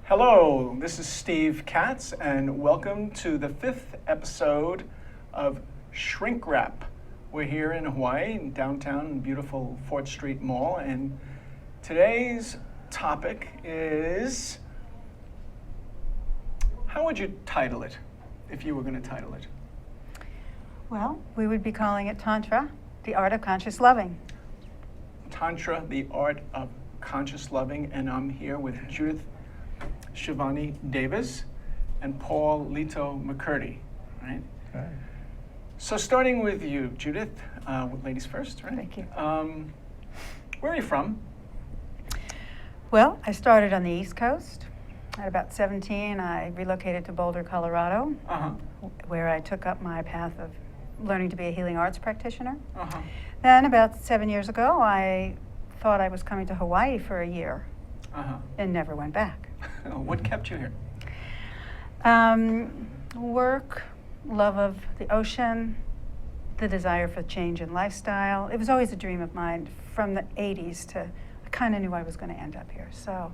Hello, this is Steve Katz, and welcome to the 5th episode of Shrink Wrap. We're here in Hawaii, in downtown beautiful Fort Street Mall, and today's topic is, how would you title it, if you were going to title it? Well, we would be calling it Tantra, the Art of Conscious Loving. Tantra, the Art of Conscious Loving, and I'm here with Judith Shivani Davis and Paul Lito McCurdy, right? Right. So starting with you, Judith, ladies first, right? Thank you. Where are you from? Well, I started on the East Coast. At about 17, I relocated to Boulder, Colorado, where I took up my path of learning to be a healing arts practitioner. Then about 7 years ago, I thought I was coming to Hawaii for a year and never went back. What kept you here? Work, love of the ocean, the desire for change in lifestyle. It was always a dream of mine from the 80s to, I kind of knew I was going to end up here. So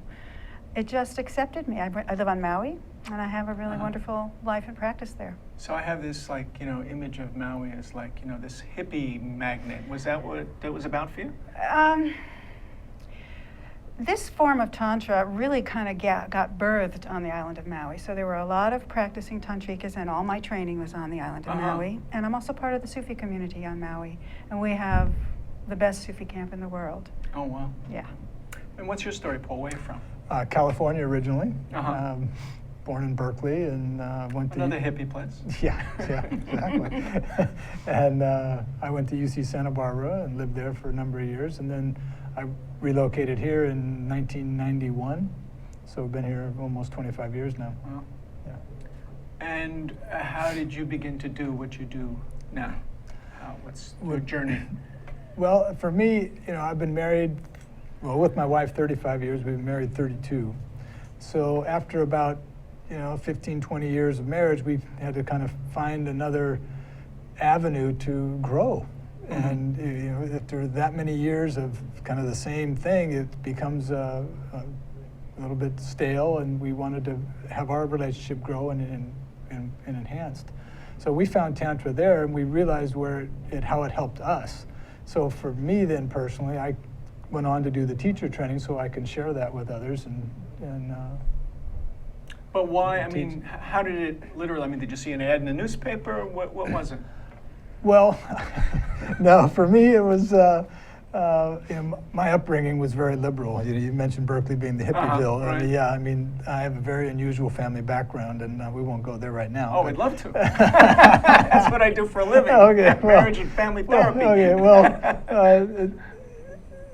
it just accepted me. I live on Maui, and I have a really wonderful life and practice there. So I have this image of Maui as this hippie magnet. Was that what it was about for you? This form of Tantra really kind of got birthed on the island of Maui. So there were a lot of practicing Tantricas, and all my training was on the island of Maui. And I'm also part of the Sufi community on Maui. And we have the best Sufi camp in the world. Oh, wow. Yeah. And what's your story, Paul? Where are you from? California originally. Born in Berkeley and went to... Another hippie place. Yeah, exactly. And I went to UC Santa Barbara and lived there for a number of years. And then I relocated here in 1991. So I've been here almost 25 years now. Wow. Yeah. And how did you begin to do what you do now? What's your journey? Well, for me, I've been married, with my wife 35 years. We've been married 32. So after about 15, 20 years of marriage, we had to kind of find another avenue to grow. And after that many years of kind of the same thing, it becomes a little bit stale, and we wanted to have our relationship grow and enhanced. So we found Tantra there, and we realized how it helped us. So for me then personally, I went on to do the teacher training so I can share that with others and But why? I mean, how did it literally? I mean, did you see an ad in the newspaper? What was it? Well, no. For me, it was my upbringing was very liberal. You mentioned Berkeley being the hippieville. Right. Yeah, I mean, I have a very unusual family background, and we won't go there right now. Oh, I'd love to. That's what I do for a living. Okay, Marriage and family therapy.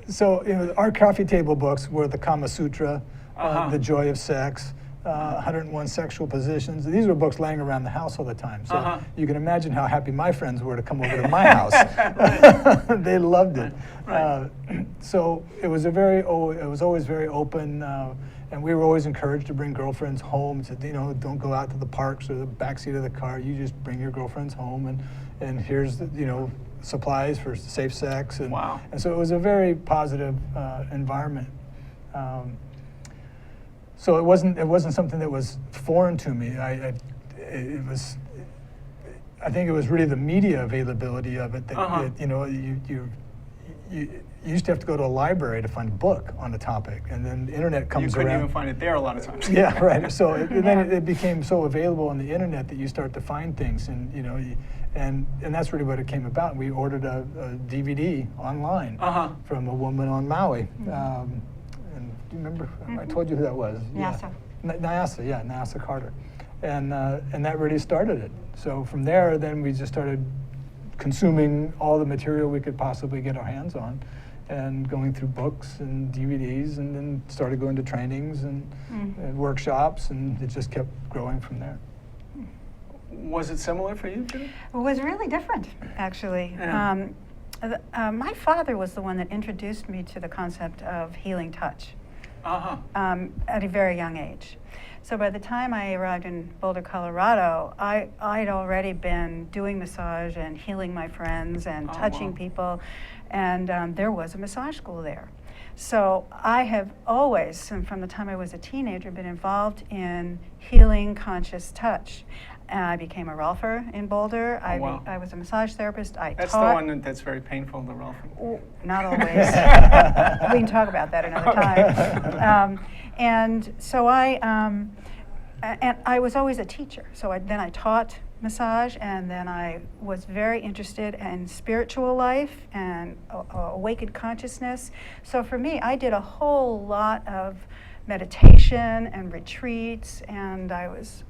So our coffee table books were the Kama Sutra, The Joy of Sex, 101 Sexual Positions. These were books laying around the house all the time. So you can imagine how happy my friends were to come over to my house. They loved it. Right. So it was always very open, and we were always encouraged to bring girlfriends home. To, don't go out to the parks or the backseat of the car. You just bring your girlfriends home, and here's the, supplies for safe sex. And, wow. And so it was a very positive environment. So it wasn't something that was foreign to me. I think it was really the media availability of it that you used to have to go to a library to find a book on a topic, and then the internet comes around. You couldn't even find it there a lot of times. Yeah, right. So then it became so available on the internet that you start to find things, and and that's really what it came about. We ordered a DVD online from a woman on Maui. Do you remember? I told you who that was. Nyasa. Yeah. Nyasa Carter. And that really started it. So from there, then we just started consuming all the material we could possibly get our hands on, and going through books and DVDs, and then started going to trainings and workshops, and it just kept growing from there. Was it similar for you, Judith? It was really different, actually. Yeah. My father was the one that introduced me to the concept of healing touch. At a very young age. So by the time I arrived in Boulder, Colorado, I'd already been doing massage and healing my friends and touching people. And there was a massage school there. So I have always, and from the time I was a teenager, been involved in healing conscious touch. I became a Rolfer in Boulder. Oh, wow. I was a massage therapist. That's taught. the one that's very painful, the Rolfing. Not always. We can talk about that another time. And so and I was always a teacher. So then I taught massage, and then I was very interested in spiritual life and awakened consciousness. So for me, I did a whole lot of meditation and retreats, and I was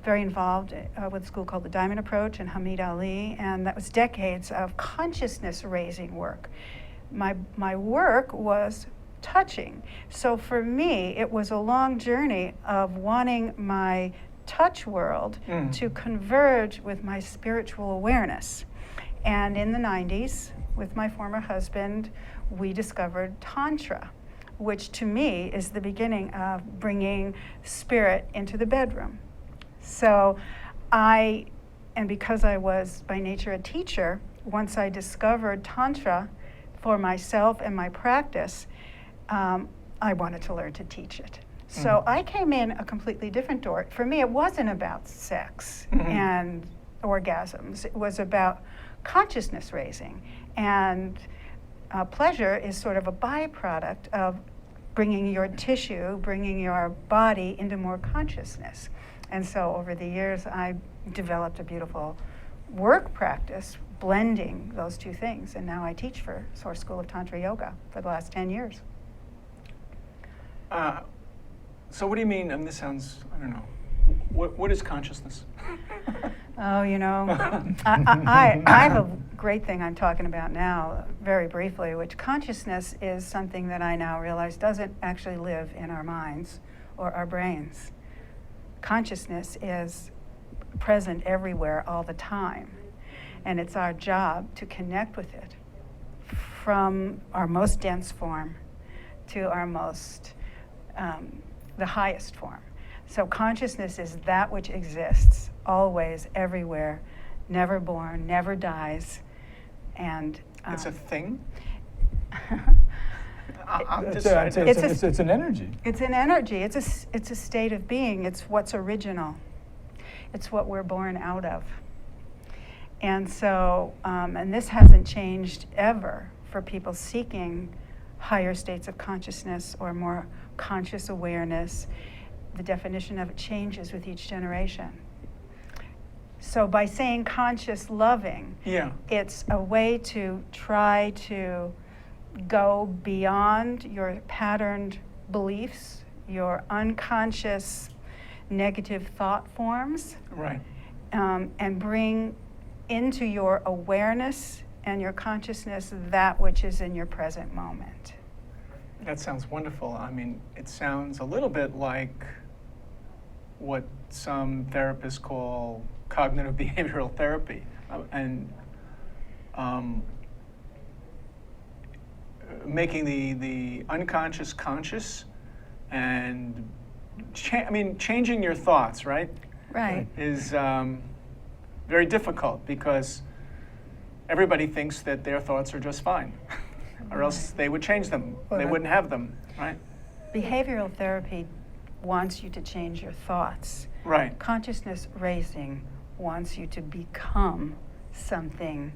very involved with a school called the Diamond Approach and Hamid Ali, and that was decades of consciousness raising work. My work was touching. So for me, it was a long journey of wanting my touch world to converge with my spiritual awareness. And in the 90s, with my former husband, we discovered Tantra, which to me is the beginning of bringing spirit into the bedroom. So because I was by nature a teacher, once I discovered Tantra for myself and my practice, I wanted to learn to teach it. So I came in a completely different door. For me, it wasn't about sex and orgasms. It was about consciousness raising. And pleasure is sort of a byproduct of bringing your tissue, bringing your body into more consciousness. And so over the years, I developed a beautiful work practice blending those two things. And now I teach for Source School of Tantra Yoga for the last 10 years. So what do you mean, and this sounds, I don't know, what is consciousness? Oh, I have a great thing I'm talking about now, very briefly, which consciousness is something that I now realize doesn't actually live in our minds or our brains. Consciousness is present everywhere all the time, and it's our job to connect with it from our most dense form to our most the highest form. So consciousness is that which exists always, everywhere, never born, never dies, and it's a thing? It's an energy. It's an energy. It's a state of being. It's what's original. It's what we're born out of. And so, and this hasn't changed ever for people seeking higher states of consciousness or more conscious awareness. The definition of it changes with each generation. So by saying conscious loving, it's a way to try to go beyond your patterned beliefs, your unconscious negative thought forms, right, and bring into your awareness and your consciousness that which is in your present moment. That sounds wonderful. I mean, it sounds a little bit like what some therapists call cognitive behavioral therapy, and making the unconscious conscious, and changing your thoughts, right? Right. Is very difficult because everybody thinks that their thoughts are just fine, or else they would change them. They wouldn't have them, right? Behavioral therapy wants you to change your thoughts. Right. Consciousness raising wants you to become something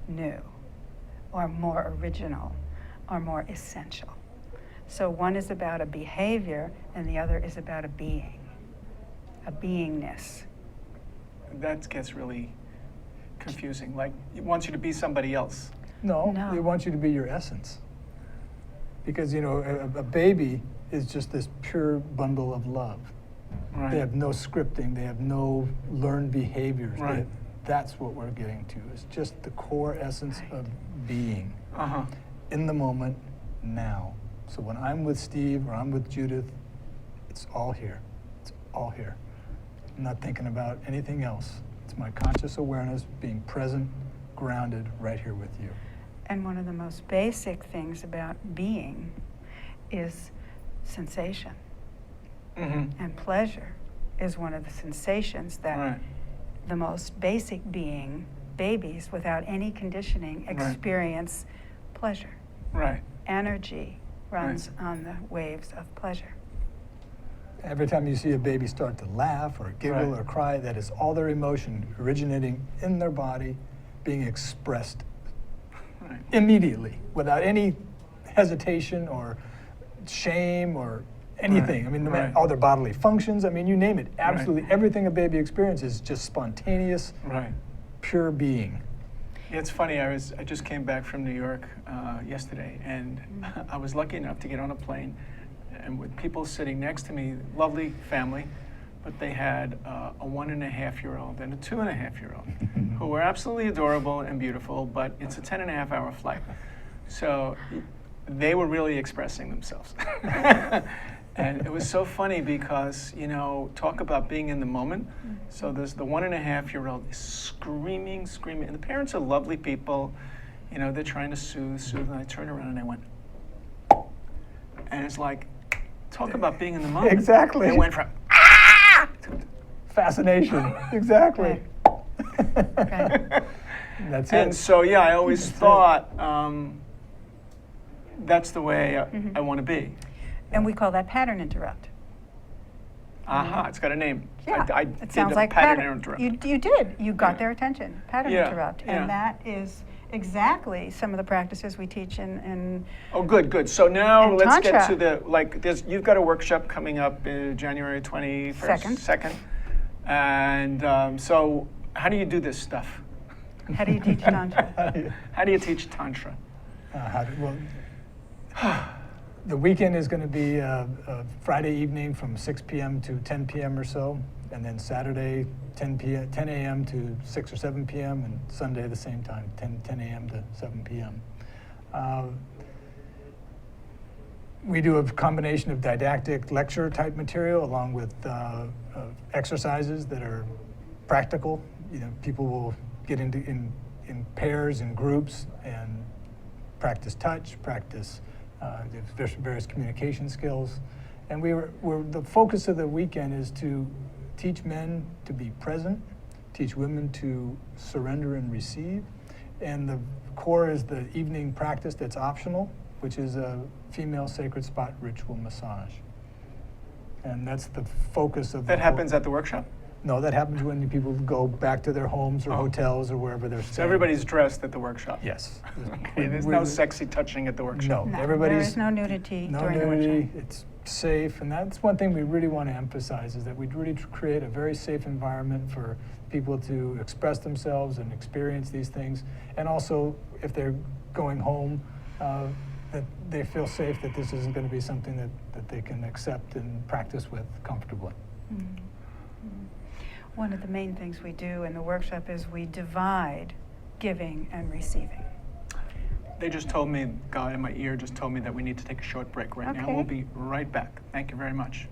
new or more original or more essential. So one is about a behavior and the other is about a being, a beingness. That gets really confusing. Like, it wants you to be somebody else. No, it wants you to be your essence. Because, a baby is just this pure bundle of love. Right. They have no scripting. They have no learned behaviors. Right. That's what we're getting to. It's just the core essence of being in the moment now. So when I'm with Steve or I'm with Judith, it's all here. It's all here. I'm not thinking about anything else. It's my conscious awareness being present, grounded, right here with you. And one of the most basic things about being is sensation. Mm-hmm. And pleasure is one of the sensations that the most basic being, babies without any conditioning, experience pleasure. Right. Energy runs on the waves of pleasure. Every time you see a baby start to laugh or giggle Right. or cry, that is all their emotion originating in their body, being expressed Right. immediately without any hesitation or shame or anything. Right. I mean, no matter Right. all their bodily functions, I mean, you name it. Absolutely everything a baby experiences is just spontaneous, Right. pure being. Yeah, it's funny. I just came back from New York yesterday, and I was lucky enough to get on a plane, and with people sitting next to me, lovely family, but they had a 1.5-year-old and a 2.5-year-old, who were absolutely adorable and beautiful. But it's a 10.5-hour flight, so they were really expressing themselves. And it was so funny because, you know, talk about being in the moment. So there's the 1.5-year-old is screaming, and the parents are lovely people. You know, they're trying to soothe, and I turned around and I went, and it's like, talk about being in the moment. Exactly. It went from, Fascination. Exactly. Right. That's and it. so, yeah, I always That's it. thought that's the way I want to be. And we call that pattern interrupt. Aha, it's got a name. Yeah, I it did sounds a like pattern pattern. interrupt. You did. You got Yeah. their attention. Pattern Yeah, interrupt. yeah. And that is exactly some of the practices we teach in Oh, good. So now And let's get Tantra. to the, you've got a workshop coming up January 21st. Second. And so how do you do this stuff? how do you teach Tantra? How do you teach Tantra? The weekend is going to be Friday evening from 6 p.m. to 10 p.m. or so, and then Saturday 10 a.m. to 6 or 7 p.m., and Sunday the same time, 10 a.m. to 7 p.m. We do a combination of didactic lecture type material along with exercises that are practical. You know, people will get into in pairs and groups and practice touch, practice various communication skills. And the focus of the weekend is to teach men to be present, teach women to surrender and receive. And the core is the evening practice that's optional, which is a female sacred spot ritual massage. And that's the focus of That happens at the workshop? No, that happens when people go back to their homes or hotels or wherever they're staying. So everybody's dressed at the workshop? Yes. Okay, there's no sexy touching at the workshop? No, No, everybody's... there is no nudity No during the nudity, workshop. it's safe, and that's one thing we really want to emphasize, is that we really create a very safe environment for people to express themselves and experience these things, and also if they're going home, that they feel safe, that this isn't going to be something that they can accept and practice with comfortably. Mm-hmm. One of the main things we do in the workshop is we divide giving and receiving. They just told me, guy in my ear just told me that we need to take a short break right now. Okay. We'll be right back. Thank you very much.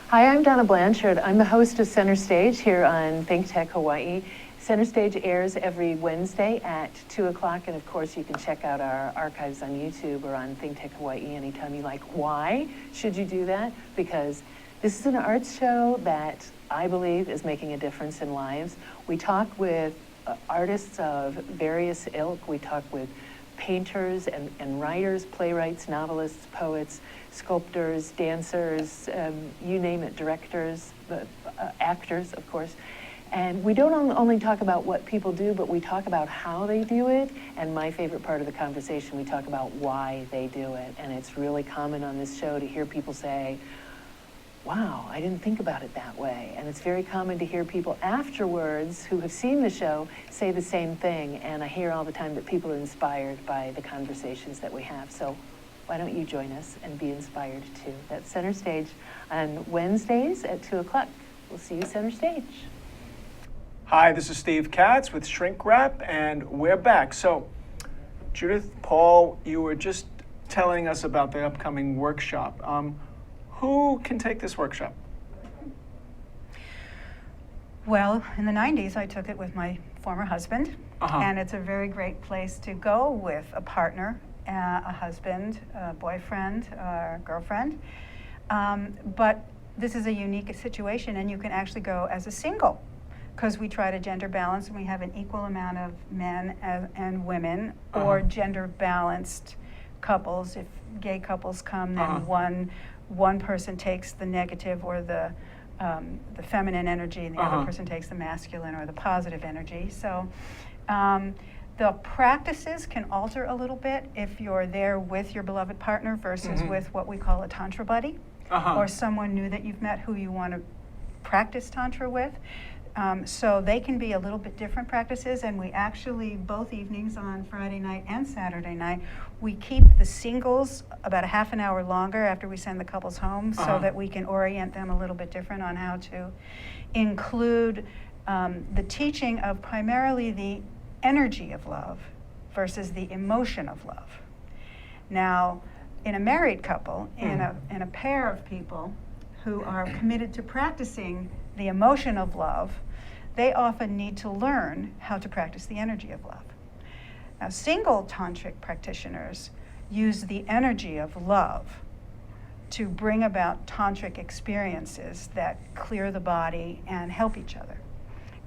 Hi, I'm Donna Blanchard. I'm the host of Center Stage here on Think Tech Hawaii. Center Stage airs every Wednesday at 2 o'clock, and of course you can check out our archives on YouTube or on Think Tech Hawaii anytime you like. Why should you do that? Because this is an arts show that I believe is making a difference in lives. We talk with artists of various ilk. We talk with painters and writers, playwrights, novelists, poets, sculptors, dancers, you name it, directors, actors, of course. And we don't only talk about what people do, but we talk about how they do it. And my favorite part of the conversation, we talk about why they do it. And it's really common on this show to hear people say, wow, I didn't think about it that way. And it's very common to hear people afterwards who have seen the show say the same thing. And I hear all the time that people are inspired by the conversations that we have. So why don't you join us and be inspired too? That's Center Stage on Wednesdays at 2 o'clock. We'll see you Center Stage. Hi, this is Steve Katz with Shrink Wrap, and we're back. So, Judith, Paul, you were just telling us about the upcoming workshop. Who can take this workshop? Well, in the 90s, I took it with my former husband, and it's a very great place to go with a partner, a husband, a boyfriend, or girlfriend. But this is a unique situation, and you can actually go as a single. because we try to gender balance and we have an equal amount of men and women, or gender balanced couples. If gay couples come, then one person takes the negative or the feminine energy, and the other person takes the masculine or the positive energy. So the practices can alter a little bit if you're there with your beloved partner versus with what we call a Tantra buddy, or someone new that you've met who you want to practice Tantra with. So they can be a little bit different practices, and we actually, both evenings on Friday night and Saturday night, we keep the singles about a half an hour longer after we send the couples home, so that we can orient them a little bit different on how to include the teaching of primarily the energy of love versus the emotion of love. Now, in a married couple, in a pair of people who are committed to practicing the emotion of love, they often need to learn how to practice the energy of love. Now, single tantric practitioners use the energy of love to bring about tantric experiences that clear the body and help each other.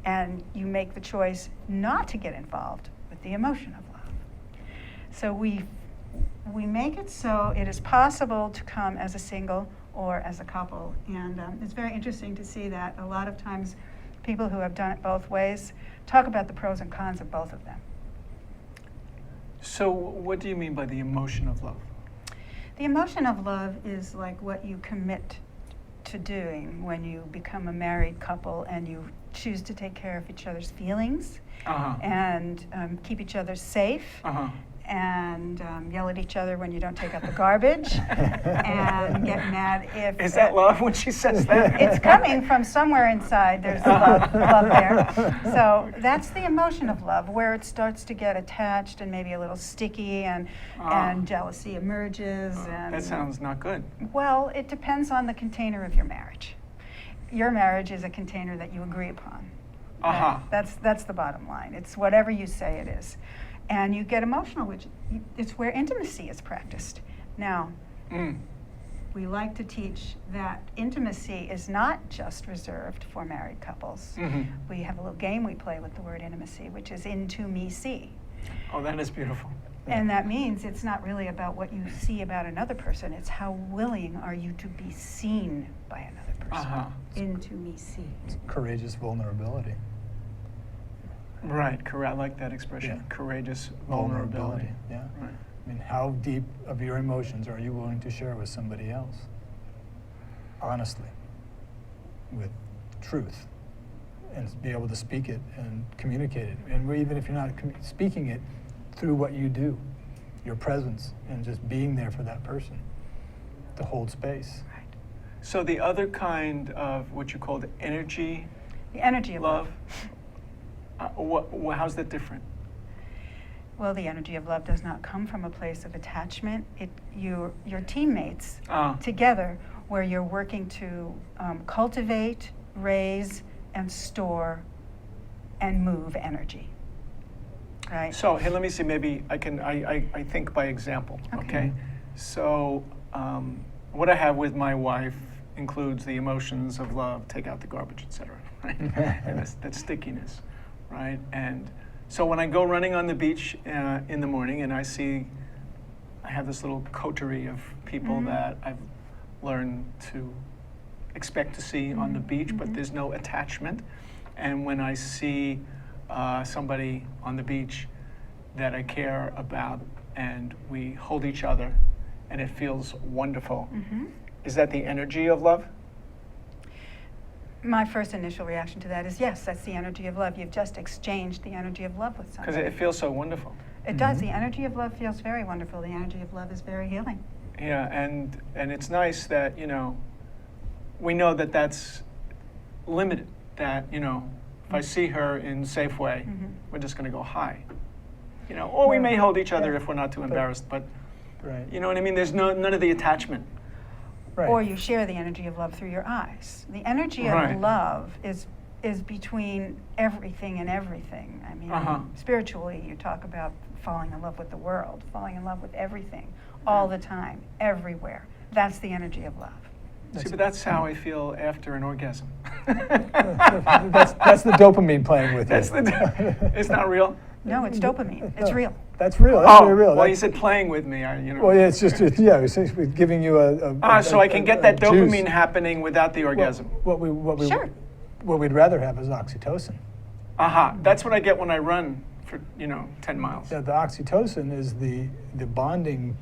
And you make the choice not to get involved with the emotion of love. So we make it so it is possible to come as a single or as a couple. And it's very interesting to see that a lot of times people who have done it both ways talk about the pros and cons of both of them. So what do you mean by the emotion of love? The emotion of love is like what you commit to doing when you become a married couple and you choose to take care of each other's feelings and keep each other safe and yell at each other when you don't take out the garbage and get mad if... Is that love when she says that? It's coming from somewhere inside. There's love there. So that's the emotion of love, where it starts to get attached and maybe a little sticky, and jealousy emerges. And that sounds not good. Well, it depends on the container of your marriage. Your marriage is a container that you agree upon. That's the bottom line. It's whatever you say it is. And you get emotional, which it's where intimacy is practiced. Now, we like to teach that intimacy is not just reserved for married couples. We have a little game we play with the word intimacy, which is into me see. Oh, that is beautiful. And that means it's not really about what you see about another person, it's how willing are you to be seen by another person. Into me see. It's courageous vulnerability. Right, I like that expression, courageous vulnerability. Yeah. Right. I mean, how deep of your emotions are you willing to share with somebody else? Honestly, with truth, and be able to speak it and communicate it. And even if you're not speaking it, through what you do, your presence, and just being there for that person, to hold space. Right. So the other kind of what you called energy, The energy of love. How's that different? Well, the energy of love does not come from a place of attachment. Your teammates together, where you're working to cultivate, raise, and store, and move energy. Right. So here, let me see. Maybe I can. I think by example. Okay. So what I have with my wife includes the emotions of love, take out the garbage, etc. Right? And that stickiness. Right, and so when I go running on the beach in the morning, and I have this little coterie of people that I've learned to expect to see on the beach, but there's no attachment. And when I see somebody on the beach that I care about, and we hold each other, and it feels wonderful, is that the energy of love? My first initial reaction to that is yes, that's the energy of love. You've just exchanged the energy of love with somebody. Because it feels so wonderful. It does. The energy of love feels very wonderful. The energy of love is very healing. Yeah, and it's nice that, we know that that's limited. That, if I see her in Safeway, we're just going to go hi. Or we may hold each other if we're not too embarrassed, but you know what I mean? There's none of the attachment. Right. Or you share the energy of love through your eyes. The energy of love is between everything and everything. I mean, spiritually, you talk about falling in love with the world, falling in love with everything, all the time, everywhere. That's the energy of love. See, but that's how I feel after an orgasm. That's the dopamine playing with you. It's not real? No, it's dopamine. It's No, real. That's real. That's very real. Well, you said playing with me. Well, yeah, it's just it's giving you so I can get that juice. dopamine happening without the orgasm. Sure. What we'd rather have is oxytocin. That's what I get when I run for 10 miles. Yeah, the oxytocin is the bonding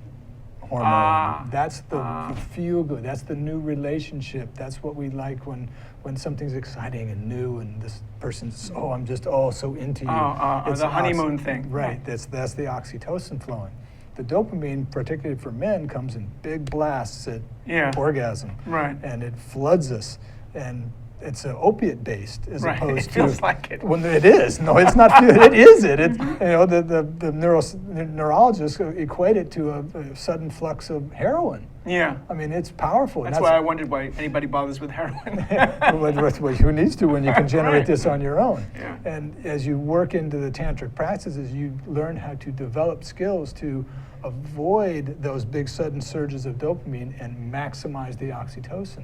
hormone. That's the feel good. That's the new relationship. That's what we like when something's exciting and new, and this person's I'm just so into you. It's the honeymoon thing. Right. That's the oxytocin flowing. The dopamine, particularly for men, comes in big blasts at orgasm. Right. And it floods us, and it's opiate based as opposed to. It feels like it. When it is. No, it's not. It is it. It's the neurologists equate it to a sudden flux of heroin. Yeah. I mean, it's powerful. That's why I wondered why anybody bothers with heroin. Well, who needs to when you can generate this on your own? Yeah. And as you work into the tantric practices, you learn how to develop skills to avoid those big sudden surges of dopamine and maximize the oxytocin.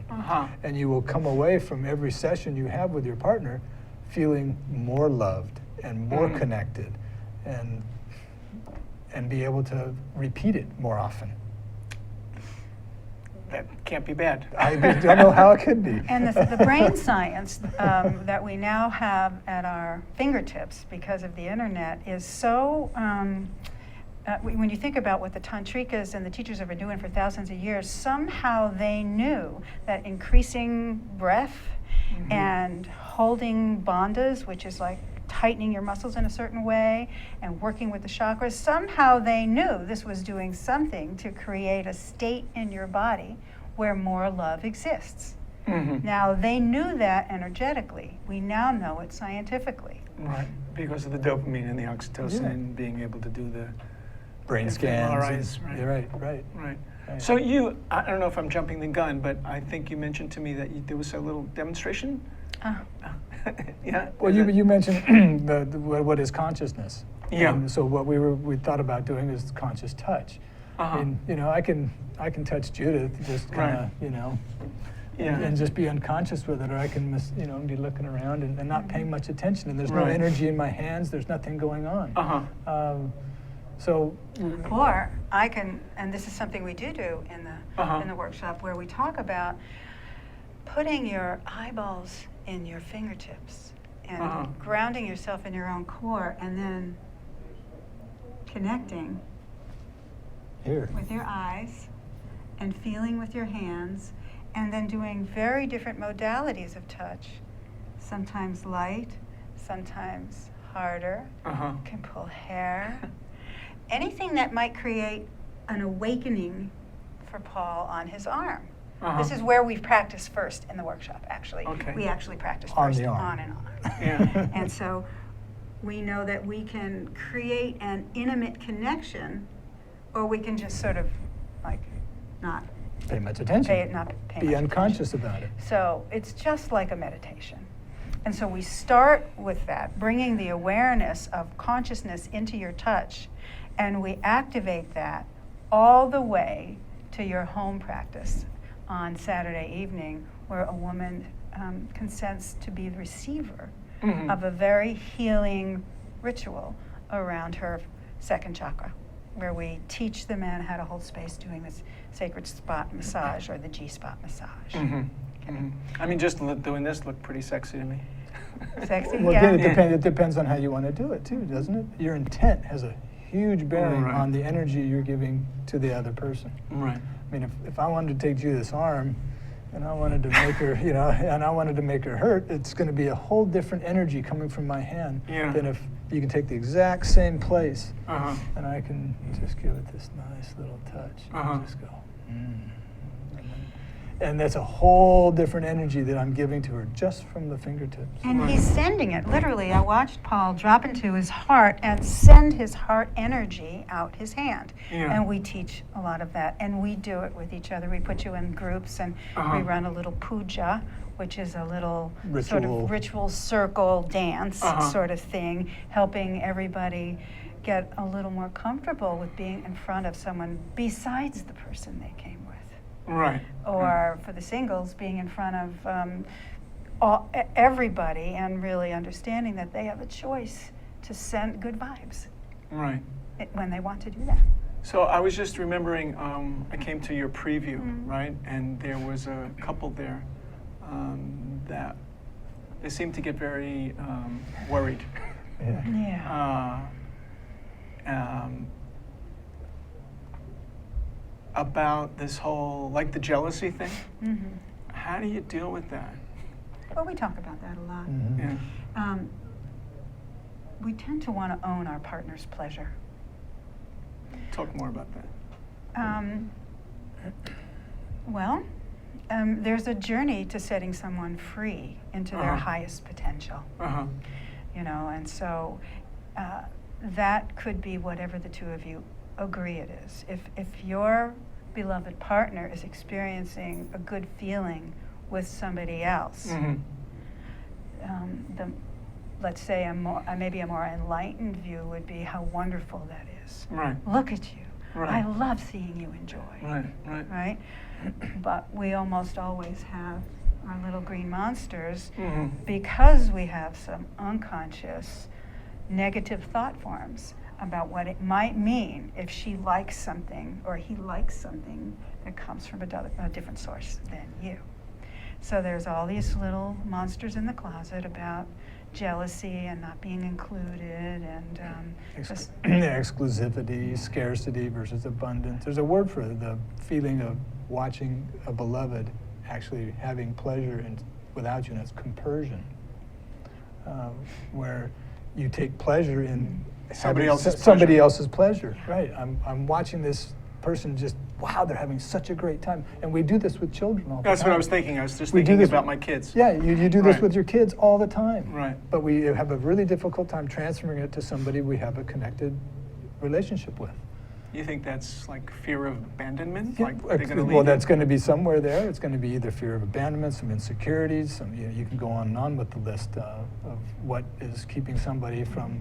And you will come away from every session you have with your partner feeling more loved and more connected, and be able to repeat it more often. That can't be bad. I don't know how it could be. And the brain science that we now have at our fingertips because of the internet is so, when you think about what the Tantrikas and the teachers have been doing for thousands of years, somehow they knew that increasing breath and holding bandhas, which is like tightening your muscles in a certain way, and working with the chakras, somehow they knew this was doing something to create a state in your body where more love exists. Now, they knew that energetically. We now know it scientifically. Right, because of the dopamine and the oxytocin and being able to do the brain scans. Right. Right. So I don't know if I'm jumping the gun, but I think you mentioned to me that there was a little demonstration. Yeah. Well, you mentioned what is consciousness. Yeah. And so what we thought about doing is conscious touch. I mean, I can touch Judith just kind of and just be unconscious with it, or I can be looking around and not paying much attention, and there's no energy in my hands. There's nothing going on. Or I can, and this is something we do in the workshop, where we talk about putting your eyeballs in your fingertips and grounding yourself in your own core, and then connecting with your eyes and feeling with your hands, and then doing very different modalities of touch. Sometimes light, sometimes harder. You can pull hair. Anything that might create an awakening for Paul on his arm. This is where we've practiced first in the workshop, actually. We actually practiced first on and on. And so we know that we can create an intimate connection, or we can just sort of like not pay much attention. Be unconscious about it. So it's just like a meditation. And so we start with that, bringing the awareness of consciousness into your touch, and we activate that all the way to your home practice on Saturday evening, where a woman consents to be the receiver of a very healing ritual around her second chakra, where we teach the men how to hold space doing this sacred spot massage, or the G-spot massage. I mean, just doing this looked pretty sexy to me. Sexy? Well, again, it depends on how you want to do it, too, doesn't it? Your intent has a huge bearing on the energy you're giving to the other person. Right. I mean, if I wanted to take Judith's arm and I wanted to make her, and I wanted to make her hurt, it's going to be a whole different energy coming from my hand than if you can take the exact same place and I can just give it this nice little touch and just go, And that's a whole different energy that I'm giving to her just from the fingertips. And he's sending it. Literally, I watched Paul drop into his heart and send his heart energy out his hand. And we teach a lot of that. And we do it with each other. We put you in groups, and we run a little puja, which is a little sort of ritual circle dance sort of thing, helping everybody get a little more comfortable with being in front of someone besides the person they came with. Right. Or for the singles, being in front of everybody and really understanding that they have a choice to send good vibes Right. when they want to do that. So I was just remembering, I came to your preview, right? And there was a couple there that they seemed to get very worried. Yeah. About this whole, like the jealousy thing. Mm-hmm. How do you deal with that? Well, we talk about that a lot. Yeah. We tend to want to own our partner's pleasure. Talk more about that. Well, there's a journey to setting someone free into their highest potential. You know, and so that could be whatever the two of you agree it is. If your beloved partner is experiencing a good feeling with somebody else, let's say maybe a more enlightened view would be how wonderful that is. Right. Look at you. Right. I love seeing you enjoy. Right. Right. Right? But we almost always have our little green monsters because we have some unconscious negative thought forms about what it might mean if she likes something or he likes something that comes from a different source than you. So there's all these little monsters in the closet about jealousy and not being included and exclusivity, scarcity versus abundance. There's a word for the feeling of watching a beloved actually having pleasure without you, and it's compersion, where you take pleasure in Somebody else's pleasure. Right. I'm watching this person just, wow, they're having such a great time. And we do this with children all the time. That's what I was thinking. I was just thinking about my kids. Yeah, you do this with your kids all the time. Right. But we have a really difficult time transferring it to somebody we have a connected relationship with. You think that's like fear of abandonment? Yeah, Like they're going to leave well, that's you? going to be somewhere there. It's going to be either fear of abandonment, some insecurities. You can go on and on with the list of what is keeping somebody from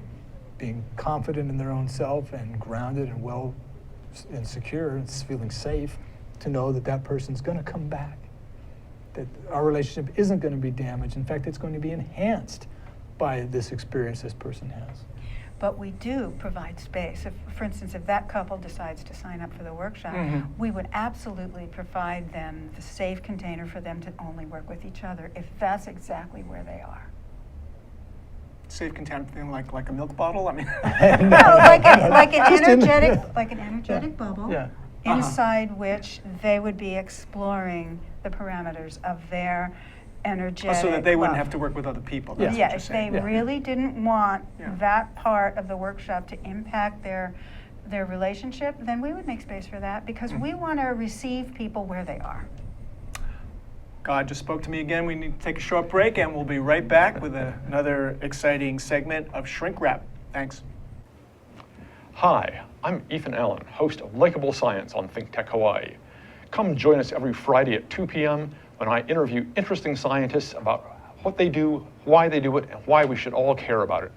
being confident in their own self and grounded and well and secure and feeling safe to know that that person's going to come back, that our relationship isn't going to be damaged. In fact, it's going to be enhanced by this experience this person has. But we do provide space. For instance, if that couple decides to sign up for the workshop, we would absolutely provide them the safe container for them to only work with each other if that's exactly where they are. Safe container thing like a milk bottle? I mean, No, like an energetic bubble inside which they would be exploring the parameters of their energetic so that they wouldn't love. have to work with other people. That's what Yeah, you're if saying. they really didn't want Yeah. that part of the workshop to impact their relationship, then we would make space for that because we want to receive people where they are. God just spoke to me again. We need to take a short break, and we'll be right back with another exciting segment of Shrink Wrap. Thanks. Hi, I'm Ethan Allen, host of Likeable Science on Think Tech Hawaii. Come join us every Friday at 2 p.m. when I interview interesting scientists about what they do, why they do it, and why we should all care about it.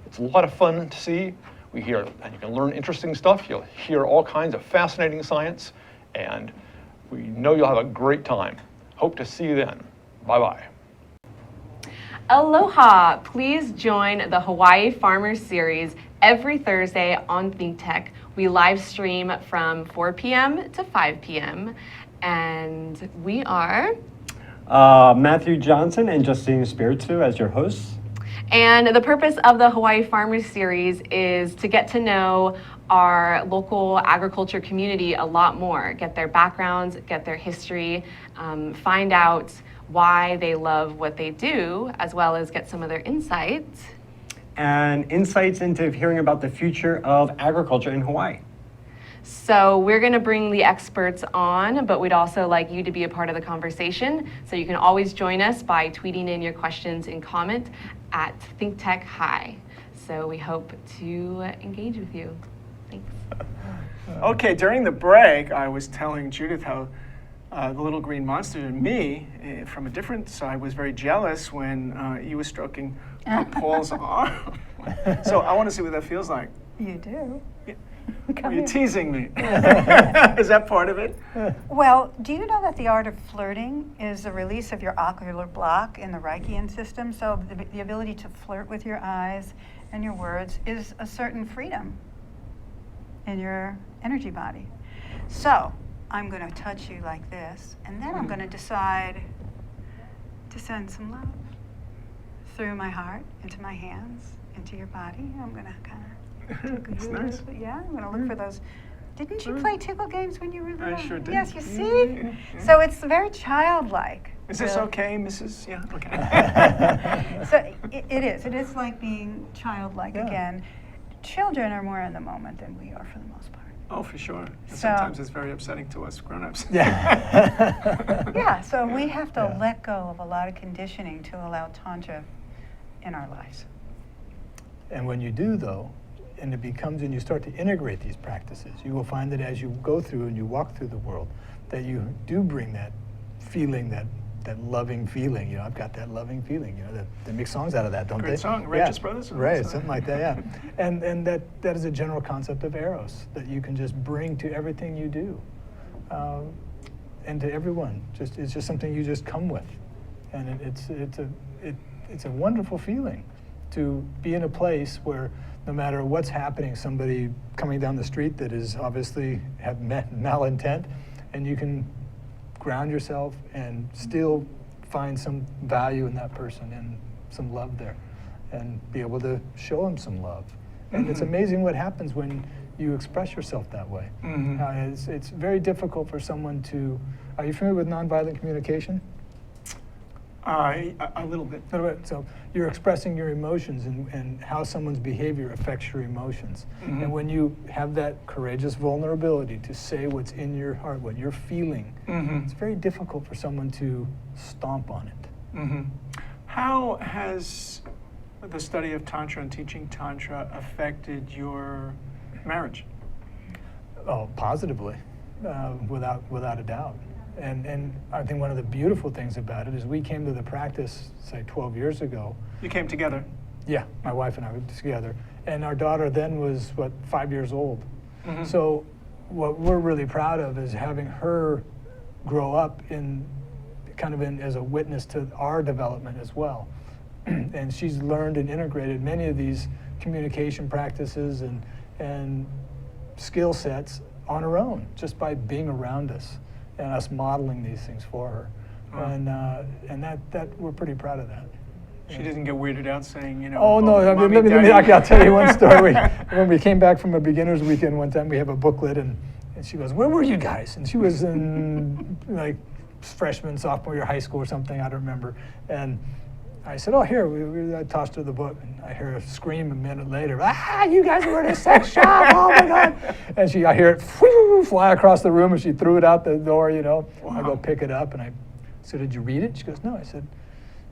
It's a lot of fun to see. And you can learn interesting stuff. You'll hear all kinds of fascinating science, and we know you'll have a great time. Hope to see you then. Bye-bye. Aloha! Please join the Hawaii Farmers Series every Thursday on Think Tech. We live stream from 4 p.m. to 5 p.m. And we are Matthew Johnson and Justine Spiritu as your hosts. And the purpose of the Hawaii Farmers Series is to get to know our local agriculture community a lot more, get their backgrounds, get their history, find out why they love what they do, as well as get some of their insights. And insights into hearing about the future of agriculture in Hawaii. So we're going to bring the experts on, but we'd also like you to be a part of the conversation. So you can always join us by tweeting in your questions and comment at ThinkTechHi. So we hope to engage with you. Thanks. Okay, during the break, I was telling Judith how the little green monster and me, from a different side, was very jealous when you were stroking Paul's arm. So I want to see what that feels like. You do? Are you teasing me? Is that part of it? Well, do you know that the art of flirting is the release of your ocular block in the Reichian system? So the ability to flirt with your eyes and your words is a certain freedom in your energy body. So I'm going to touch you like this, and then I'm going to decide to send some love through my heart, into my hands, into your body. I'm going to kind of That's nice. Yeah, I'm going to look for those. Didn't you play tickle games when you were little? I sure did. Yes, you see? So it's very childlike. Is this okay, Mrs.? Yeah, okay. So it is. It is like being childlike Yeah. again. Children are more in the moment than we are for the most part. Oh, for sure. And So- sometimes it's very upsetting to us grown-ups. Yeah, so we have to Yeah. let go of a lot of conditioning to allow Tantra in our lives. And when you do, though, and it becomes, and you start to integrate these practices, you will find that as you go through and you walk through the world, that you do bring that feeling, that loving feeling. You know, I've got that loving feeling. You know, they make songs out of that, don't Great they? song, Righteous Brothers? Right, something like that. Yeah, and that is a general concept of Eros that you can just bring to everything you do, and to everyone. It's just something you just come with, and it's a wonderful feeling to be in a place where no matter what's happening, somebody coming down the street that is obviously have malintent, and you can ground yourself and still find some value in that person and some love there, and be able to show them some love. And it's amazing what happens when you express yourself that way. It's very difficult for someone to. Are you familiar with nonviolent communication? A little bit. So you're expressing your emotions and how someone's behavior affects your emotions. And when you have that courageous vulnerability to say what's in your heart, what you're feeling, it's very difficult for someone to stomp on it. How has the study of Tantra and teaching Tantra affected your marriage? Oh, positively, without a doubt. And I think one of the beautiful things about it is we came to the practice, say, 12 years ago. You came together. Yeah, my wife and I were together. And our daughter then was, 5 years old. So what we're really proud of is having her grow up as a witness to our development as well. And she's learned and integrated many of these communication practices and skill sets on her own, just by being around us and us modeling these things for her. And that we're pretty proud of that. She didn't get weirded out saying, you know, Oh no! I mean, Mommy, Daddy. I'll tell you one story. When we came back from a beginner's weekend one time, we have a booklet, and she goes, "Where were you guys?" And she was in like freshman, sophomore year of high school or something. I don't remember. And I said, "Oh, here." I tossed her the book, and I hear her scream a minute later. "Ah! You guys were in a sex shop! Oh my God!" And I hear it fly across the room, and she threw it out the door. You know. Wow. I go pick it up, and I said, "Did you read it?" She goes, "No." I said,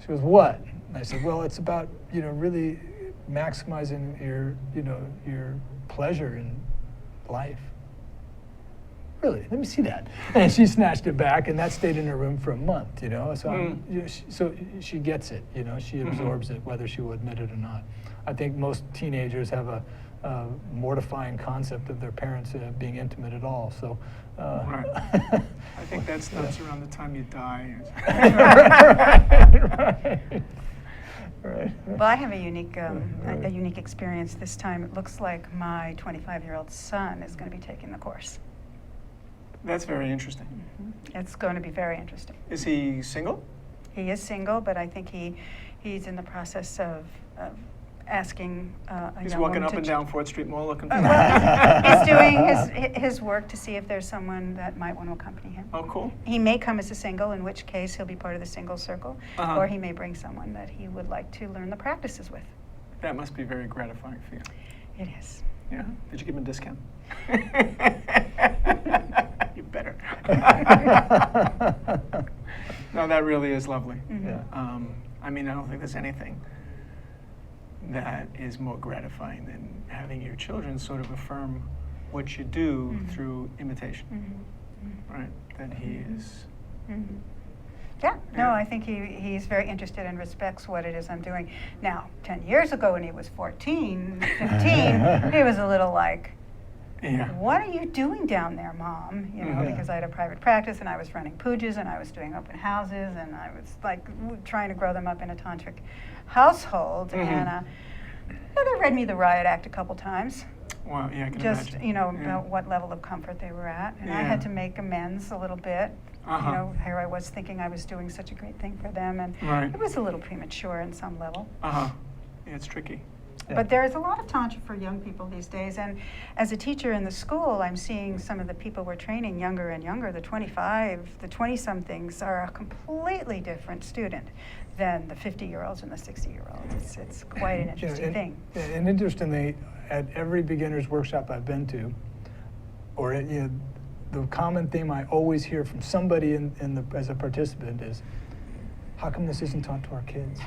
"She goes, what?" And I said, "Well, it's about, really maximizing your pleasure in life." "Really? Let me see that." And she snatched it back, and that stayed in her room for a month, So she gets it, she absorbs it, whether she will admit it or not. I think most teenagers have a mortifying concept of their parents being intimate at all, so. Right. I think that starts around the time you die. Right. Well, I have a unique experience this time. It looks like my 25-year-old son is going to be taking the course. That's very interesting. It's going to be very interesting. Is he single? He is single, but I think he's in the process of asking a He's young walking woman up to and down 4th Street Mall looking for He's doing his work to see if there's someone that might want to accompany him. Oh, cool. He may come as a single, in which case he'll be part of the single circle, or he may bring someone that he would like to learn the practices with. That must be very gratifying for you. It is. Yeah. Did you give him a discount? You better. No, that really is lovely. Yeah. I mean, I don't think there's anything that is more gratifying than having your children sort of affirm what you do through imitation, right? That he is. Yeah, no, I think he's very interested and respects what it is I'm doing. Now, 10 years ago when he was 14, 15, he was a little like, Yeah. What are you doing down there, Mom? You know, Yeah. because I had a private practice and I was running pujas and I was doing open houses and I was like trying to grow them up in a tantric household. And they read me the Riot Act a couple times. Wow, yeah, I can Just, imagine. you know, Yeah. about what level of comfort they were at. And I Yeah. had to make amends a little bit. Uh-huh. You know, here I was thinking I was doing such a great thing for them, and Right. it was a little premature in some level. Uh-huh. Yeah, it's tricky. Yeah. But there's a lot of Tantra for young people these days, and as a teacher in the school, I'm seeing some of the people we're training younger and younger. The 25, the 20-somethings are a completely different student than the 50-year-olds and the 60-year-olds. It's quite an interesting thing. And interestingly, at every beginner's workshop I've been to, or the common theme I always hear from somebody as a participant is, how come this isn't taught to our kids?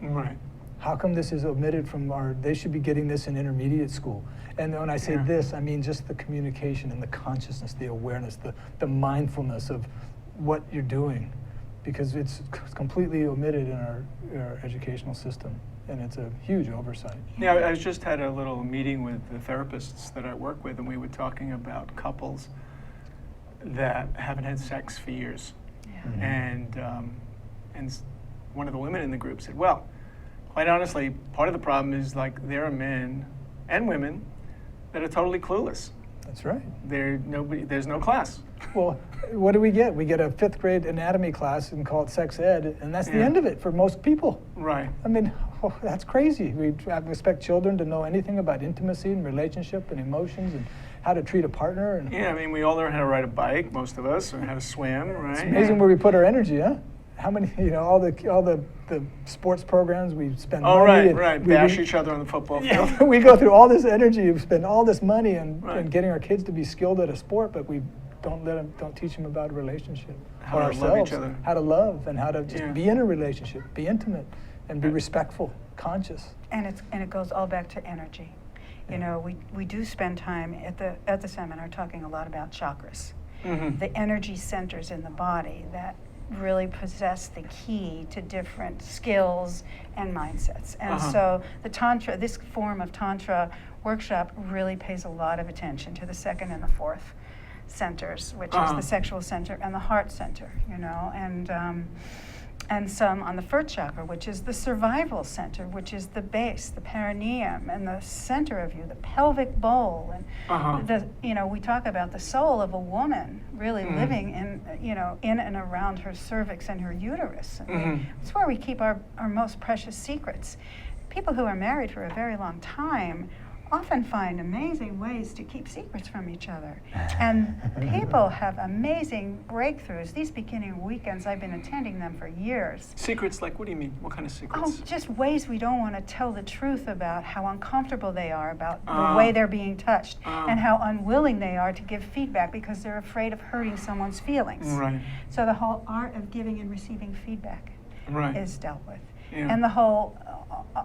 Right. How come this is omitted from they should be getting this in intermediate school? And when I say Yeah. this, I mean just the communication and the consciousness, the awareness, the mindfulness of what you're doing, because it's completely omitted in our educational system, and it's a huge oversight. Yeah, I just had a little meeting with the therapists that I work with, and we were talking about couples that haven't had sex for years. Yeah. Mhm. And one of the women in the group said, well, quite honestly, part of the problem is like there are men and women that are totally clueless. That's right. There's no class. Well, what do we get? We get a 5th grade anatomy class and call it sex ed, and that's the Yeah. end of it for most people. Right. I mean, that's crazy. We expect children to know anything about intimacy and relationship and emotions and how to treat a partner. And Yeah, I mean, we all learn how to ride a bike, most of us, or how to swim, right? it's amazing where we put our energy, huh? How many, all the sports programs we spend Oh, money. right, and right. Bash each other on the football field. Yeah, we go through all this energy, we spend all this money and Right. getting our kids to be skilled at a sport, but we don't teach them about a relationship. How or to love ourselves, each other. how to love and how to just Yeah. be in a relationship, be intimate, and be Right. respectful, conscious. And it goes all back to energy. You know, we do spend time at the seminar talking a lot about chakras, Mhm. the energy centers in the body that really possess the key to different skills and mindsets. And Uh-huh. so the Tantra, this form of Tantra workshop really pays a lot of attention to the 2nd and the 4th centers, which is Uh-huh. the sexual center and the heart center, you know, and some on the first chakra, which is the survival center, which is the base, the perineum, and the center of you, the pelvic bowl, and Uh-huh. we talk about the soul of a woman really Mhm. living in and around her cervix and her uterus. I mean, Mhm. it's where we keep our most precious secrets. People who are married for a very long time often find amazing ways to keep secrets from each other. And people have amazing breakthroughs. These beginning weekends, I've been attending them for years. Secrets, like, what do you mean? What kind of secrets? Oh, just ways we don't want to tell the truth about how uncomfortable they are about the way they're being touched and how unwilling they are to give feedback because they're afraid of hurting someone's feelings. Right. So the whole art of giving and receiving feedback Right. is dealt with. Yeah. And the whole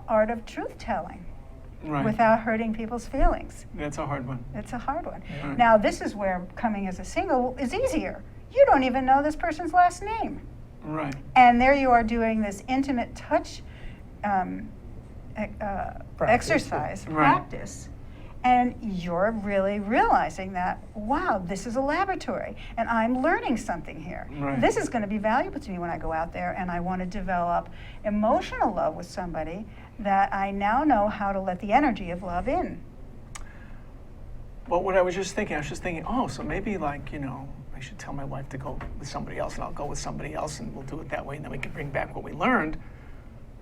art of truth-telling Right. without hurting people's feelings. That's a hard one. It's a hard one. Right. Now, this is where coming as a single is easier. You don't even know this person's last name. Right. And there you are doing this intimate touch exercise, Right. practice, and you're really realizing that, wow, this is a laboratory, and I'm learning something here. Right. This is going to be valuable to me when I go out there and I want to develop emotional love with somebody that I now know how to let the energy of love in. Well, what I was just thinking, oh, so maybe like, I should tell my wife to go with somebody else, and I'll go with somebody else, and we'll do it that way, and then we can bring back what we learned.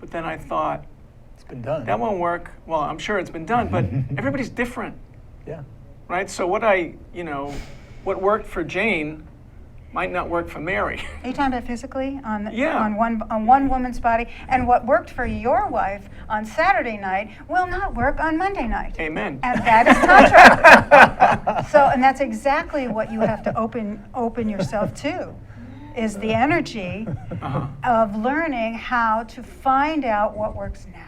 But then I thought, It's been done. that won't work. Well, I'm sure it's been done, but everybody's different, Yeah. right? So what worked for Jane might not work for Mary. Are you talking about physically on Yeah. on one woman's body, and what worked for your wife on Saturday night will not work on Monday night. Amen. And that is Tantra. So, and that's exactly what you have to open yourself to, is the energy of learning how to find out what works now.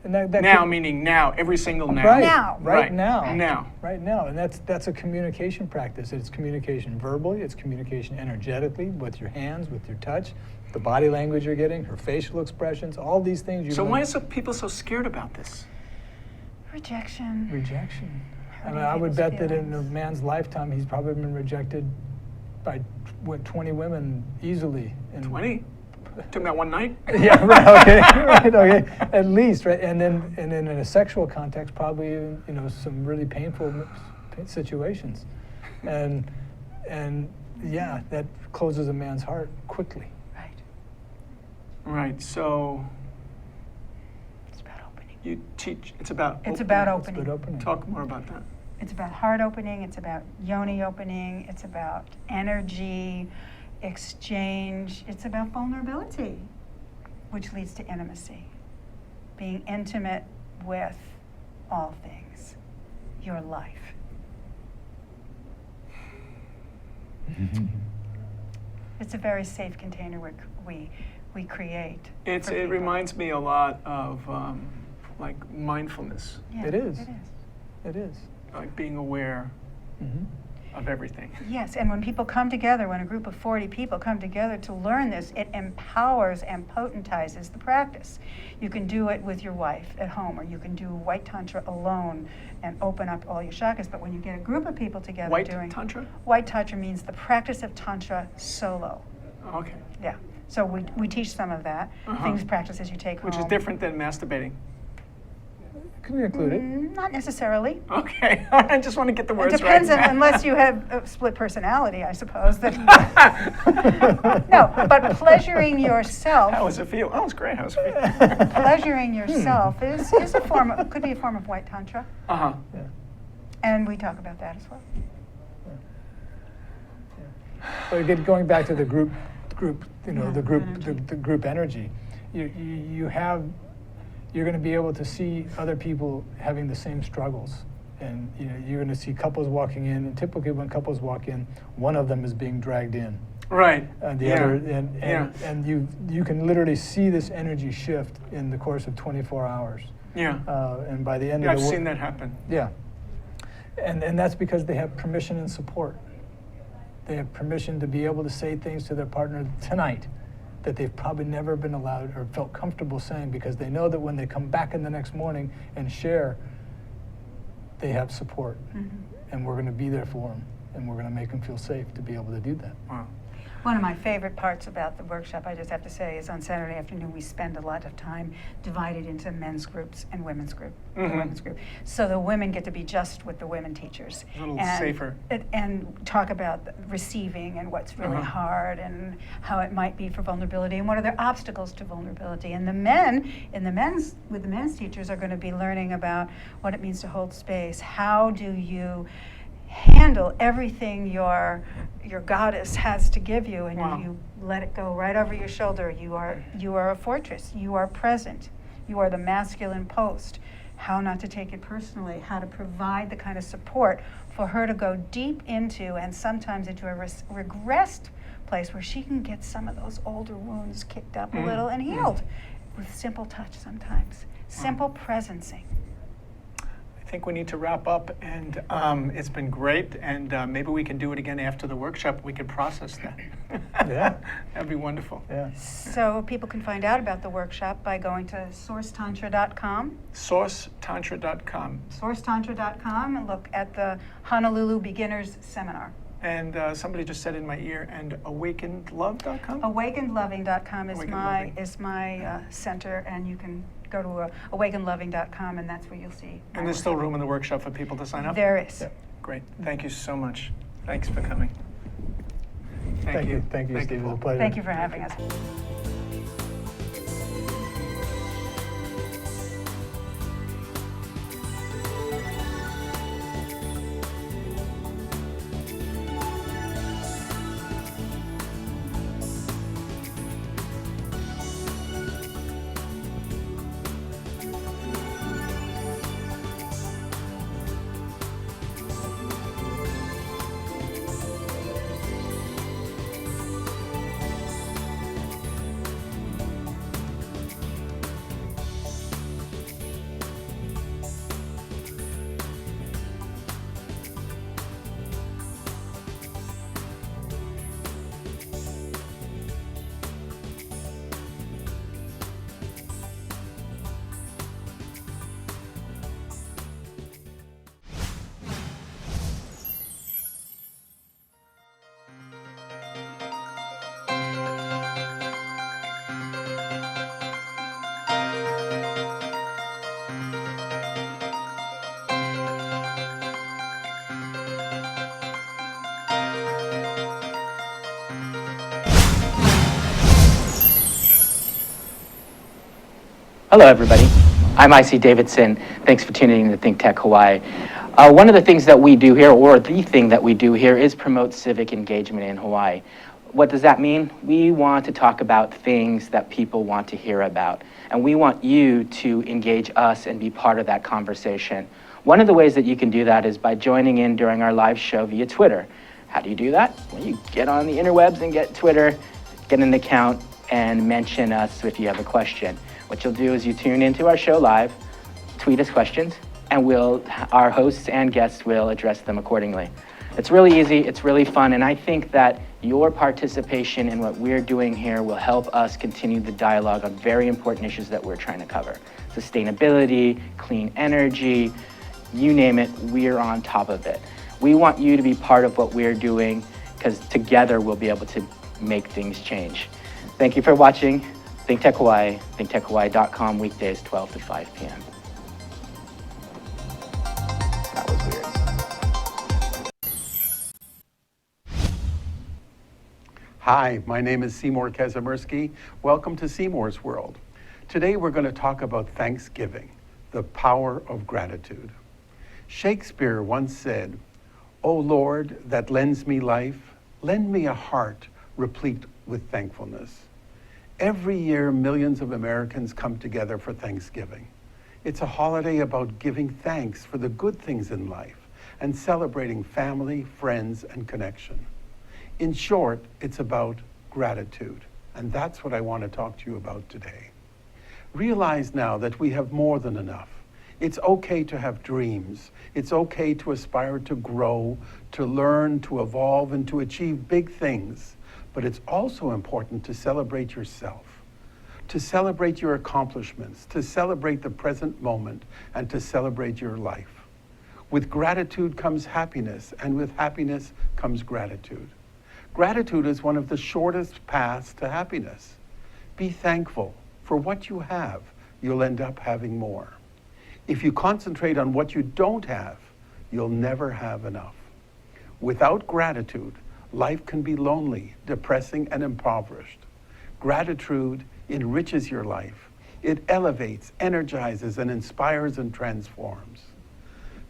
And that Now, could- meaning now, every single now. Right, Now. right now. Now. Right now, and that's a communication practice. It's communication verbally, it's communication energetically with your hands, with your touch, the body language you're getting, her facial expressions, all these things. So why are people so scared about this? Rejection. Rejection. I mean, I would bet that in a man's lifetime, he's probably been rejected by 20 women easily. 20? Took that one night? Yeah, right. Okay, right. Okay, at least, right. And then in a sexual context, probably some really painful situations, and yeah, that closes a man's heart quickly. Right. Right. So It's about opening. you teach. It's about. It's opening. about It's opening. good opening. Talk more about that. It's about heart opening, it's about yoni opening, it's about energy, exchange, it's about vulnerability, which leads to intimacy. Being intimate with all things, your life. It's a very safe container we create. It people. reminds me a lot of like mindfulness, Yeah, It is. It is. It is. like being aware Mm-hmm. of everything. Yes, and when people come together, when a group of 40 people come together to learn this, it empowers and potentizes the practice. You can do it with your wife at home, or you can do White Tantra alone and open up all your chakras. But when you get a group of people together White doing Tantra? White Tantra means the practice of Tantra solo. Okay. Yeah. So we teach some of that, things, practices you take Which home. is different than masturbating. Can we include it? Not necessarily. Okay. I just want to get the It words depends, right. unless you have a split personality, I suppose. That no, but pleasuring yourself. How does it feel? Oh, it's great. How does it feel? Pleasuring yourself is a form of, could be a form of White Tantra, Uh-huh. Yeah. and we talk about that as well. But again, going back to the group, the group energy, you're going to be able to see other people having the same struggles, and you're going to see couples walking in, and typically when couples walk in, one of them is being dragged in, Right. and the Yeah. other, Yeah. and you can literally see this energy shift in the course of 24 hours, Yeah. and by the end Yeah, of I've the seen that happen. Yeah, and that's because they have permission and support. They have permission to be able to say things to their partner tonight that they've probably never been allowed or felt comfortable saying, because they know that when they come back in the next morning and share, they have support, and we're going to be there for them, and we're going to make them feel safe to be able to do that. Wow. One of my favorite parts about the workshop, I just have to say, is on Saturday afternoon we spend a lot of time divided into men's groups and women's group. The women's group, so the women get to be just with the women teachers, A little and, safer. and talk about receiving and what's really hard and how it might be for vulnerability and what are the obstacles to vulnerability. And the men with the men's teachers are going to be learning about what it means to hold space. How do you handle everything your goddess has to give you, and Wow. you let it go right over your shoulder. You are a fortress. You are present. You are the masculine post. How not to take it personally. How to provide the kind of support for her to go deep into, and sometimes into a regressed place where she can get some of those older wounds kicked up a little and healed with simple touch sometimes. Simple presencing. I think we need to wrap up, and it's been great, and maybe we can do it again after the workshop. We could process that. Yeah. That'd be wonderful. Yeah. So people can find out about the workshop by going to sourcetantra.com. SourceTantra.com. SourceTantra.com, and look at the Honolulu Beginners Seminar. And somebody just said in my ear, and AwakenedLove.com? AwakenedLoving.com is Awakened my Loving. center, and you can go to awakenedloving.com, and that's where you'll see. my And there's still workshop. room in the workshop for people to sign up? There is. Yeah. Great. Thank you so much. Thanks for coming. Thank you, Steve. It was Paul. a pleasure. Thank you for having us. Hello, everybody. I'm IC Davidson. Thanks for tuning in to Think Tech Hawaii. One of the things that we do here, or the thing that we do here, is promote civic engagement in Hawaii. What does that mean? We want to talk about things that people want to hear about, and we want you to engage us and be part of that conversation. One of the ways that you can do that is by joining in during our live show via Twitter. How do you do that? Well, you get on the interwebs and get Twitter, get an account, and mention us if you have a question. What you'll do is you tune into our show live, tweet us questions, and our hosts and guests will address them accordingly. It's really easy, it's really fun, and I think that your participation in what we're doing here will help us continue the dialogue on very important issues that we're trying to cover. Sustainability, clean energy, you name it, we're on top of it. We want you to be part of what we're doing, because together we'll be able to make things change. Thank you for watching Think Tech Hawaii, thinktechhawaii.com, weekdays 12 to 5 p.m. That was weird. Hi, my name is Seymour Kazimirski. Welcome to Seymour's World. Today we're going to talk about Thanksgiving, the power of gratitude. Shakespeare once said, "O Lord, that lends me life, lend me a heart replete with thankfulness." Every year, millions of Americans come together for Thanksgiving. It's a holiday about giving thanks for the good things in life and celebrating family, friends, and connection. In short, it's about gratitude, and that's what I want to talk to you about today. Realize now that we have more than enough. It's okay to have dreams. It's okay to aspire to grow, to learn, to evolve, and to achieve big things. But it's also important to celebrate yourself, to celebrate your accomplishments, to celebrate the present moment, and to celebrate your life. With gratitude comes happiness, and with happiness comes gratitude. Gratitude is one of the shortest paths to happiness. Be thankful for what you have. You'll end up having more. If you concentrate on what you don't have, you'll never have enough. Without gratitude, life can be lonely, depressing, and impoverished. Gratitude enriches your life. It elevates, energizes, and inspires and transforms.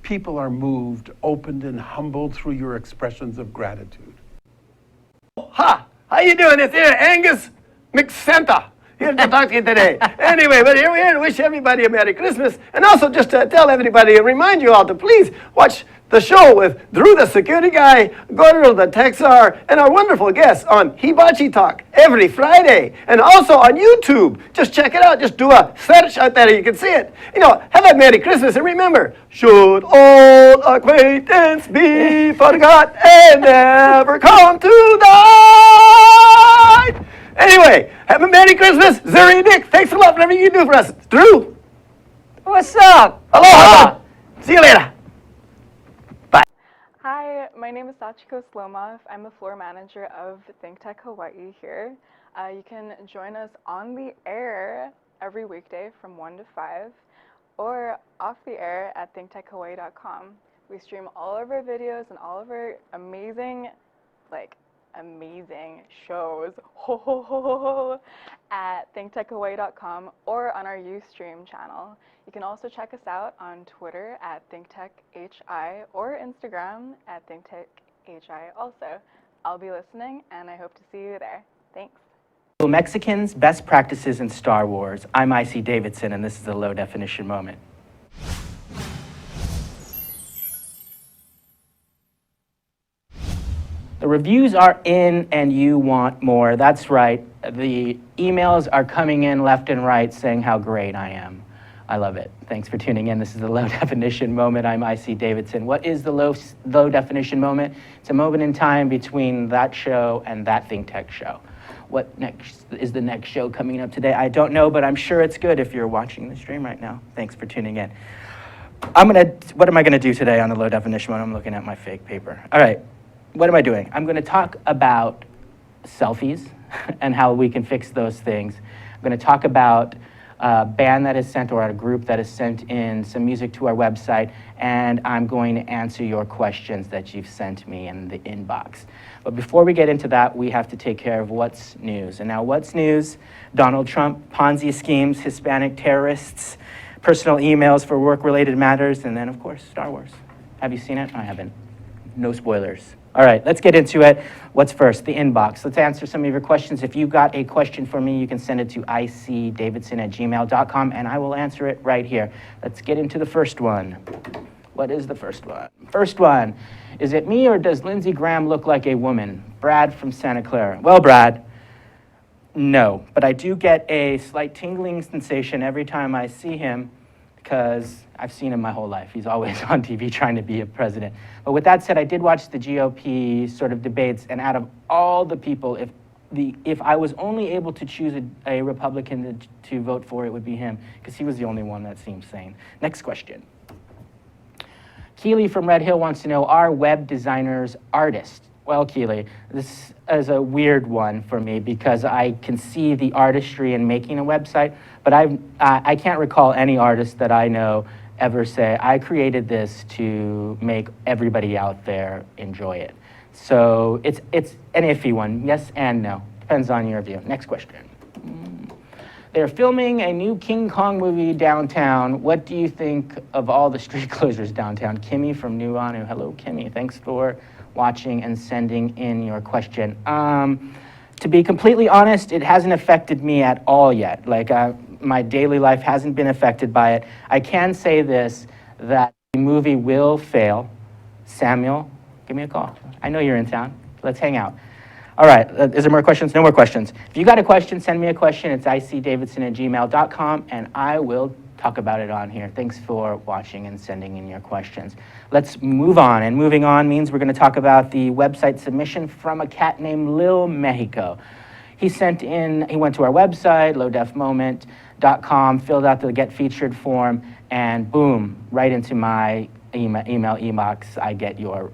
People are moved, opened, and humbled through your expressions of gratitude. Ha! How you doing? It's here, Angus McCenta. Here to talk to you today. Anyway, but here we are to wish everybody a Merry Christmas, and also just to tell everybody and remind you all to please watch the show with Drew the security guy, Gordon the Texar, and our wonderful guests on Hibachi Talk every Friday, and also on YouTube. Just check it out. Just do a search out there, you can see it. You know, have a Merry Christmas, and remember, should old acquaintance be forgot and never come to die? Anyway, have a Merry Christmas. Zuri and Nick, thanks a lot for everything you do for us. Drew. What's up? Aloha. See you later. Hi, my name is Sachiko Slomov. I'm the floor manager of Think Tech Hawaii here. You can join us on the air every weekday from 1 to 5 or off the air at thinktechhawaii.com. We stream all of our videos and all of our amazing shows at thinktechhawaii.com or on our Ustream channel. You can also check us out on Twitter at ThinkTechHI or Instagram at ThinkTechHI also. I'll be listening, and I hope to see you there. Thanks. Mexicans, best practices in Star Wars. I'm IC Davidson, and this is a low definition moment. The reviews are in and you want more. That's right. The emails are coming in left and right saying how great I am. I love it. Thanks for tuning in. This is the low definition moment. I'm IC Davidson. What is the low definition moment? It's a moment in time between that show and that Think Tech show. What next is the next show coming up today? I don't know, but I'm sure it's good if you're watching the stream right now. Thanks for tuning in. What am I gonna do today on the low definition moment? I'm looking at my fake paper. All right. What am I doing? I'm going to talk about selfies and how we can fix those things. I'm going to talk about a band that is sent or a group that has sent in some music to our website, and I'm going to answer your questions that you've sent me in the inbox. But before we get into that, we have to take care of what's news. And now what's news? Donald Trump, Ponzi schemes, Hispanic terrorists, personal emails for work-related matters, and then, of course, Star Wars. Have you seen it? I haven't. No spoilers. All right, let's get into it. What's first? The inbox. Let's answer some of your questions. If you got a question for me, you can send it to icdavidson@gmail.com, and I will answer it right here. Let's get into the first one. What is the first one? First one, is it me or does Lindsey Graham look like a woman? Brad from Santa Clara. Well, Brad, no, but I do get a slight tingling sensation every time I see him because I've seen him my whole life. He's always on TV trying to be a president. But with that said, I did watch the GOP sort of debates, and out of all the people, if I was only able to choose a Republican to vote for, it would be him, because he was the only one that seemed sane. Next question. Keely from Red Hill wants to know, are web designers artists? Well, Keely, this is a weird one for me because I can see the artistry in making a website, but I can't recall any artist that I know ever say, I created this to make everybody out there enjoy it. So it's an iffy one, yes and no. Depends on your view. Next question. They're filming a new King Kong movie downtown. What do you think of all the street closures downtown? Kimmy from New Anu. Hello, Kimmy. Thanks for watching and sending in your question. To be completely honest, it hasn't affected me at all yet. Like, my daily life hasn't been affected by it. I can say this, that the movie will fail. Samuel, give me a call. I know you're in town. Let's hang out. All right, is there more questions? No more questions. If you got a question, send me a question. It's icdavidson@gmail.com, and I will talk about it on here. Thanks for watching and sending in your questions. Let's move on, and moving on means we're going to talk about the website submission from a cat named Lil Mexico. He went to our website, lowdefmoment.com, filled out the Get Featured form, and boom, right into my email inbox, I get your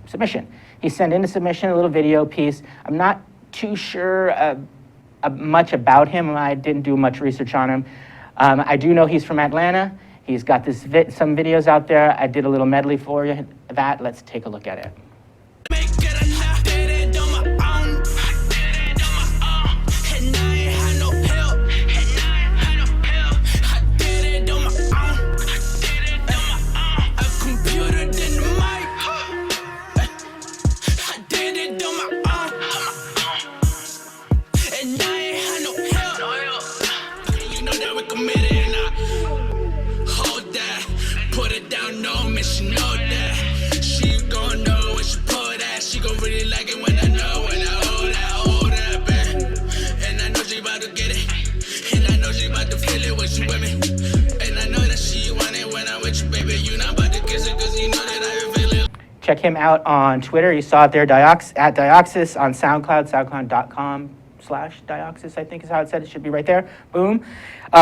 submission. He sent in a submission, a little video piece. I'm not too sure much about him. I didn't do much research on him. I do know he's from Atlanta. He's got some videos out there. I did a little medley for you. Let's take a look at it. Check him out on Twitter. You saw it there, at Dioxis, on SoundCloud, soundcloud.com/Dioxis, I think is how it said. It should be right there. Boom.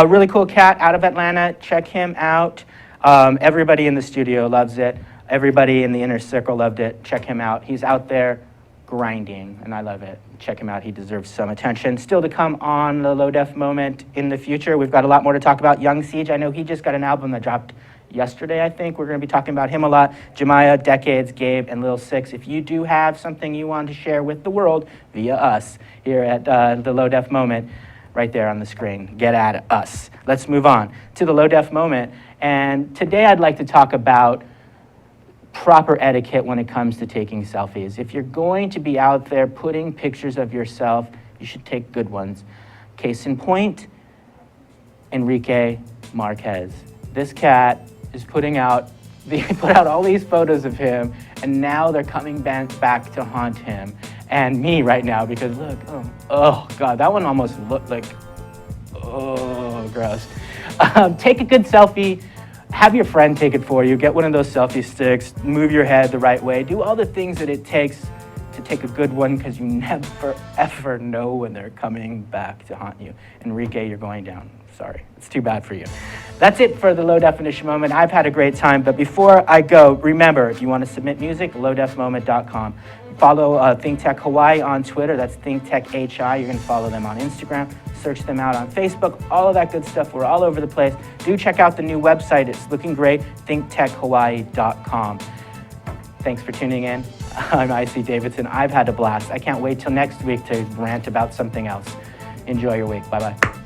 Really cool cat out of Atlanta. Check him out. Everybody in the studio loves it. Everybody in the inner circle loved it. Check him out. He's out there grinding, and I love it. Check him out. He deserves some attention. Still to come on the Low Def Moment in the future. We've got a lot more to talk about. Young Siege, I know he just got an album that dropped yesterday, I think. We're going to be talking about him a lot. Jemiah, Decades, Gabe, and Lil Six. If you do have something you want to share with the world via us here at the Low Def Moment, right there on the screen, get at us. Let's move on to the Low Def Moment. And today I'd like to talk about proper etiquette when it comes to taking selfies. If you're going to be out there putting pictures of yourself, you should take good ones. Case in point, Enrique Marquez. This cat is they put out all these photos of him, and now they're coming back to haunt him and me right now because look, oh God, that one almost looked like, oh, gross. Take a good selfie. Have your friend take it for you. Get one of those selfie sticks. Move your head the right way. Do all the things that it takes to take a good one because you never, ever know when they're coming back to haunt you. Enrique, you're going down. Sorry, it's too bad for you. That's it for the Low Definition Moment. I've had a great time, but before I go, remember, if you want to submit music, lowdefmoment.com. Follow Think Tech Hawaii on Twitter. That's Think Tech HI. You're going to follow them on Instagram. Search them out on Facebook. All of that good stuff. We're all over the place. Do check out the new website. It's looking great. ThinkTechHawaii.com. Thanks for tuning in. I'm IC Davidson. I've had a blast. I can't wait till next week to rant about something else. Enjoy your week. Bye-bye.